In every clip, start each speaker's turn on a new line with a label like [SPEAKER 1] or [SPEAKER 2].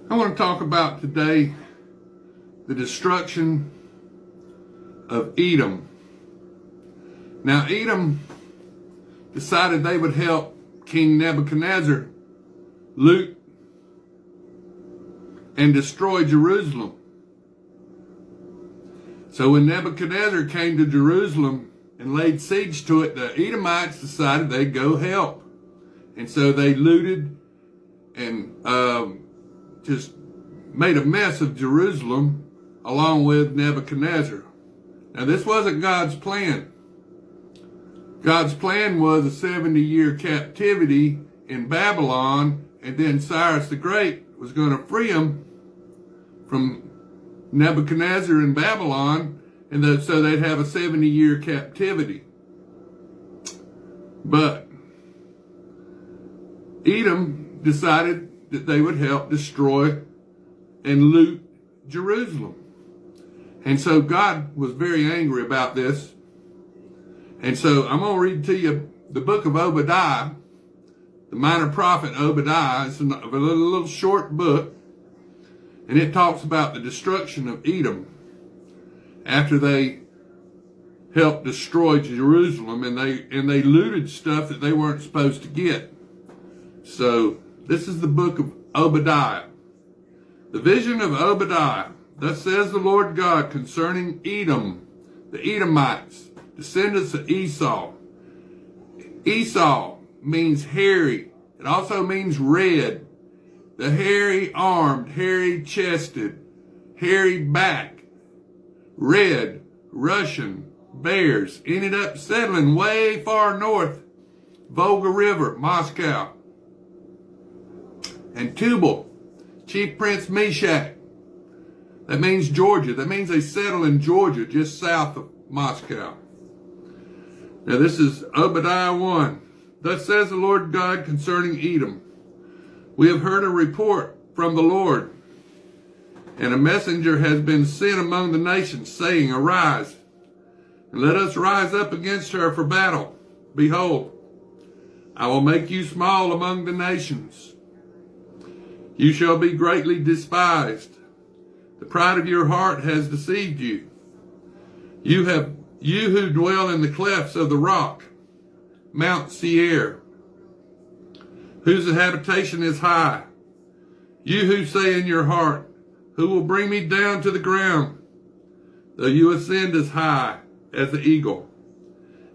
[SPEAKER 1] I want to talk about today the destruction of Edom. Now, Edom decided they would help King Nebuchadnezzar loot and destroy Jerusalem. So when Nebuchadnezzar came to Jerusalem and laid siege to it, the Edomites decided they'd go help. And so they looted and just made a mess of Jerusalem along with Nebuchadnezzar. Now, this wasn't God's plan. God's plan was a 70-year captivity in Babylon, and then Cyrus the Great was going to free them from Nebuchadnezzar in Babylon, and so they'd have a 70-year captivity. But Edom decided that they would help destroy and loot Jerusalem. And so God was very angry about this. And so I'm going to read to you the book of Obadiah, the minor prophet Obadiah. It's a little short book, and it talks about the destruction of Edom after they helped destroy Jerusalem, and they looted stuff that they weren't supposed to get. So this is the book of Obadiah. The vision of Obadiah. Thus says the Lord God concerning Edom, the Edomites, descendants of Esau. Esau means hairy. It also means red. The hairy-armed, hairy-chested, hairy back, red, Russian bears ended up settling way far north, Volga River, Moscow. And Tubal, Chief Prince Meshach. That means Georgia. That means they settle in Georgia, just south of Moscow. Now this is Obadiah 1. Thus says the Lord God concerning Edom. We have heard a report from the Lord, and a messenger has been sent among the nations, saying, Arise, and let us rise up against her for battle. Behold, I will make you small among the nations. You shall be greatly despised. The pride of your heart has deceived you. You who dwell in the clefts of the rock, Mount Seir, whose habitation is high. You who say in your heart, Who will bring me down to the ground? Though you ascend as high as the eagle,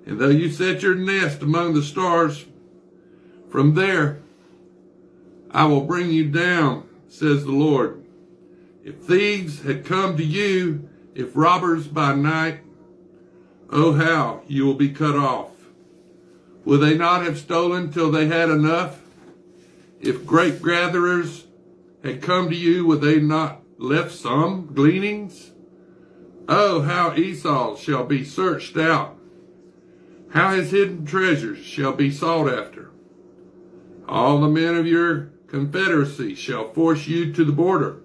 [SPEAKER 1] and though you set your nest among the stars, from there I will bring you down, says the Lord. If thieves had come to you, if robbers by night, oh how you will be cut off. Will they not have stolen till they had enough? If grape gatherers had come to you, would they not left some gleanings? Oh, how Esau shall be searched out, how his hidden treasures shall be sought after. All the men of your confederacy shall force you to the border.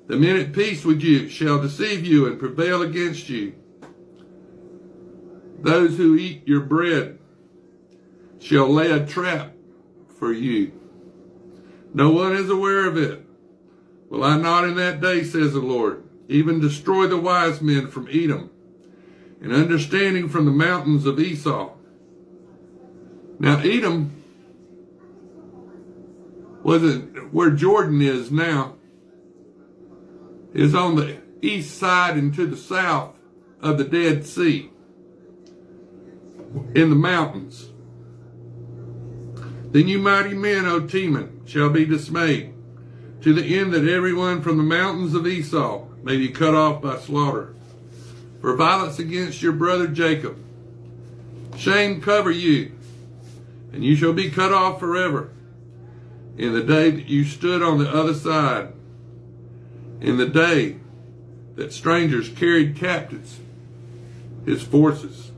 [SPEAKER 1] The men at peace with you shall deceive you and prevail against you. Those who eat your bread shall lay a trap for you. No one is aware of it. Will I not in that day, says the Lord, even destroy the wise men from Edom, and understanding from the mountains of Esau? Now Edom wasn't where Jordan is now. It is on the east side and to the south of the Dead Sea, in the mountains. Then you mighty men, O Teman, shall be dismayed, to the end that everyone from the mountains of Esau may be cut off by slaughter. For violence against your brother Jacob, shame cover you, and you shall be cut off forever. In the day that you stood on the other side, in the day that strangers carried captives his forces,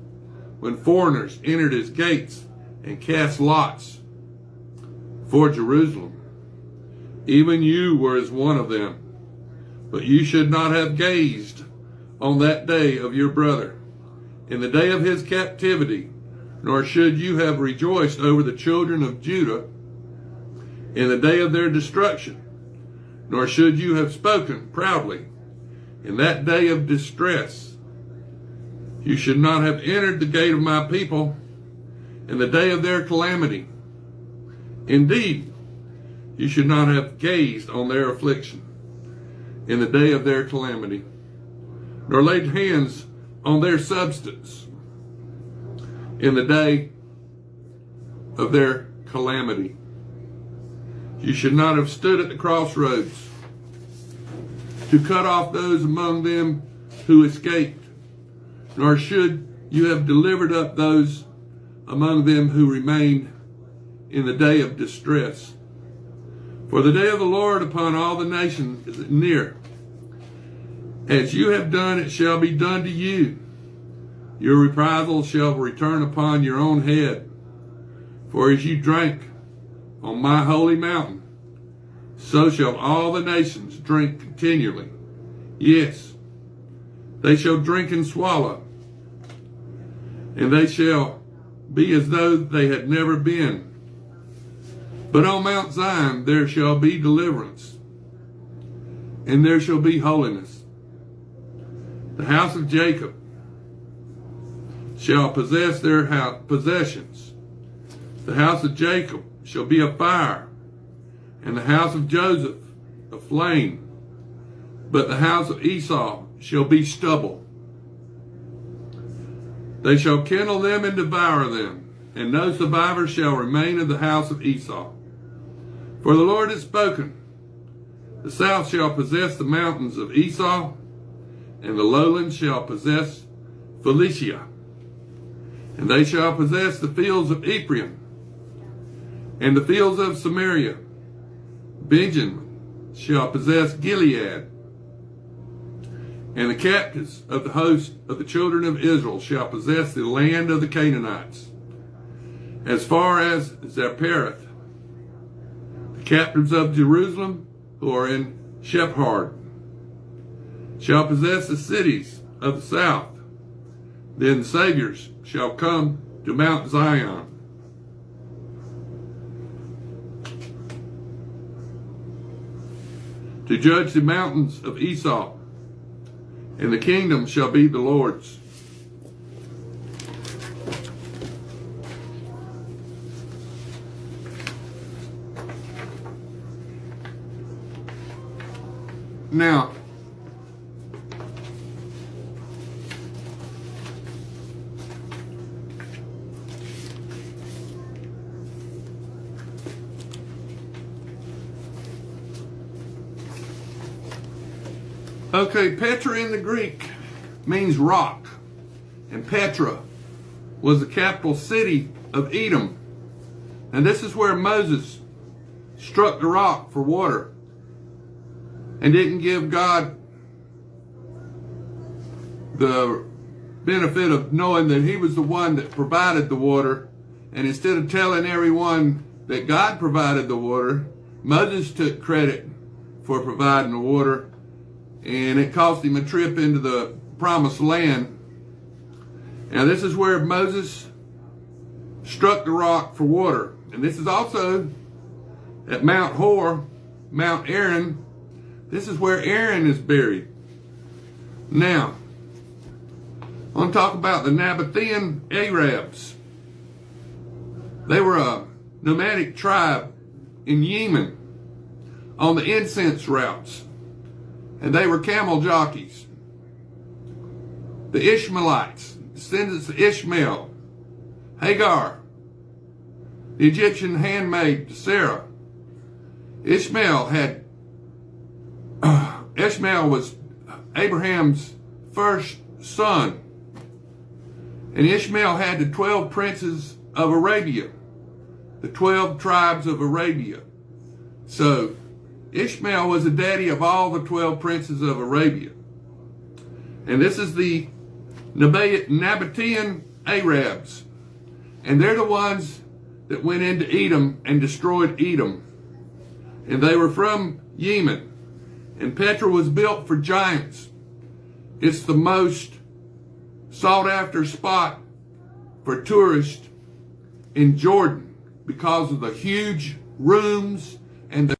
[SPEAKER 1] when foreigners entered his gates and cast lots for Jerusalem. Even you were as one of them, but you should not have gazed on that day of your brother, in the day of his captivity, nor should you have rejoiced over the children of Judah in the day of their destruction, nor should you have spoken proudly in that day of distress. You should not have entered the gate of my people in the day of their calamity. Indeed, you should not have gazed on their affliction in the day of their calamity, nor laid hands on their substance in the day of their calamity. You should not have stood at the crossroads to cut off those among them who escaped, nor should you have delivered up those among them who remained in the day of distress. For the day of the Lord upon all the nations is near. As you have done, it shall be done to you. Your reprisal shall return upon your own head. For as you drank on my holy mountain, so shall all the nations drink continually. Yes, they shall drink and swallow, and they shall be as though they had never been. But on Mount Zion there shall be deliverance, and there shall be holiness. The house of Jacob shall possess their possessions. The house of Jacob shall be a fire, and the house of Joseph a flame. But the house of Esau shall be stubble. They shall kindle them and devour them, and no survivor shall remain in the house of Esau. For the Lord has spoken. The south shall possess the mountains of Esau, and the lowlands shall possess Philistia. And they shall possess the fields of Ephraim, and the fields of Samaria. Benjamin shall possess Gilead, and the captives of the host of the children of Israel shall possess the land of the Canaanites, as far as Zaphareth. The captives of Jerusalem, who are in Shephard, shall possess the cities of the south. Then the saviors shall come to Mount Zion. To judge the mountains of Esau, and the kingdom shall be the Lord's. Now, okay, Petra in the Greek means rock, and Petra was the capital city of Edom. And this is where Moses struck the rock for water and didn't give God the benefit of knowing that he was the one that provided the water. And instead of telling everyone that God provided the water, Moses took credit for providing the water, and it cost him a trip into the promised land. Now this is where Moses struck the rock for water. And this is also at Mount Hor, Mount Aaron. This is where Aaron is buried. Now, I want to talk about the Nabatean Arabs. They were a nomadic tribe in Yemen on the incense routes, and they were camel jockeys. The Ishmaelites, descendants of Ishmael, Hagar, the Egyptian handmaid to Sarah. Ishmael was Abraham's first son. And Ishmael had the 12 princes of Arabia, the 12 tribes of Arabia. So Ishmael was the daddy of all the 12 princes of Arabia. And this is the Nabatean Arabs. And they're the ones that went into Edom and destroyed Edom. And they were from Yemen. And Petra was built for giants. It's the most sought after spot for tourists in Jordan because of the huge rooms and the